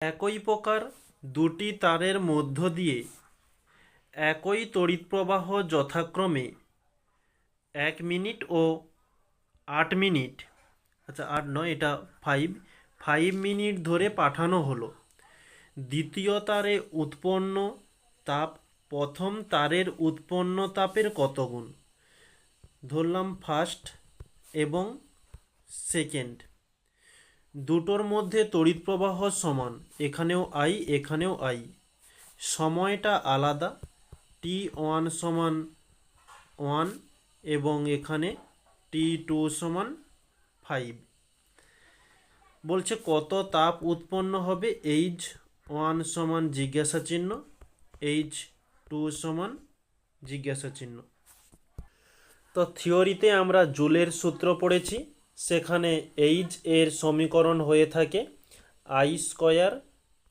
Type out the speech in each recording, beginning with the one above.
একই প্রকার দুটি তারের মধ্য দিয়ে একই তড়িৎপ্রবাহ যথাক্রমে 1 মিনিট ও 8 মিনিট, আচ্ছা 8 নয়, এটা 5 মিনিট ধরে পাঠানো হলো। দ্বিতীয় তারে উৎপন্ন তাপ প্রথম তারের উৎপন্ন তাপের কত গুণ? ধরলাম ফার্স্ট এবং সেকেন্ড, দুটোর মধ্যে তড়িৎ প্রবাহ সমান, এখানেও আই এখানেও আই, সময়টা আলাদা, T1 সমান 1 এবং এখানে T2 সমান 5। বলছে কত তাপ উৎপন্ন হবে? H1 সমান জিজ্ঞাসা চিহ্ন, H2 সমান জিজ্ঞাসা চিহ্ন। তো থিওরিতে আমরা জুলের সূত্র পড়েছি, সেখানে এইচ এর সমীকরণ হয়ে থাকে আই স্কয়ার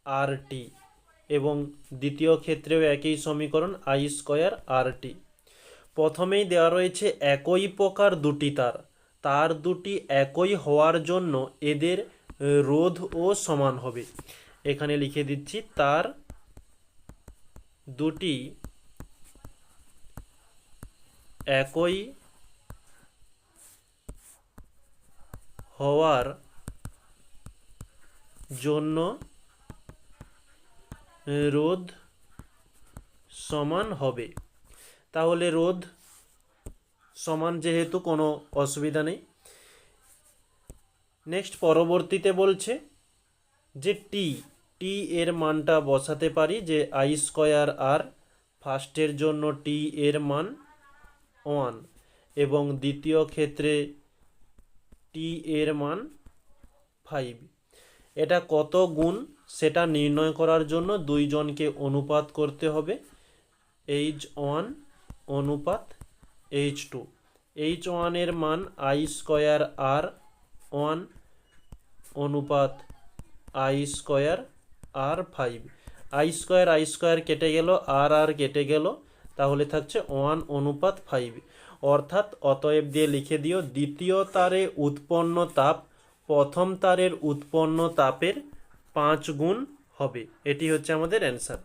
আর টি, এবং দ্বিতীয় ক্ষেত্রেও একই সমীকরণ আই স্কয়ার আর টি। প্রথমেই দেওয়া রয়েছে একই প্রকার দুটি তার দুটি একই হওয়ার জন্য এদের রোধও সমান হবে। এখানে লিখে দিচ্ছি তার দুটি একই হওয়ার জন্য রোধ সমান হবে। তাহলে রোধ সমান যেহেতু কোনো অসুবিধা নেই। নেক্সট পরবর্তীতে বলছে যে টি এর মানটা বসাতে পারি, যে আই স্কয়ার আর, ফার্স্টের জন্য টি এর মান 1 এবং দ্বিতীয় ক্ষেত্রে টি এর মান 5। এটা কত গুণ সেটা নির্ণয় করার জন্য দুইজনকে অনুপাত করতে হবে, H1 অনুপাত H2। H1 এর মান আই স্কয়ার আর 1 অনুপাত I square R 5। I square কেটে গেল, আর কেটে গেল, তাহলে থাকছে 1 অনুপাত 5। অর্থাৎ অতএব দিয়ে লিখে দিও দ্বিতীয় তারে উৎপন্ন তাপ প্রথম তারের উৎপন্ন তাপের 5 গুণ হবে। এটি হচ্ছে আমাদের অ্যান্সার।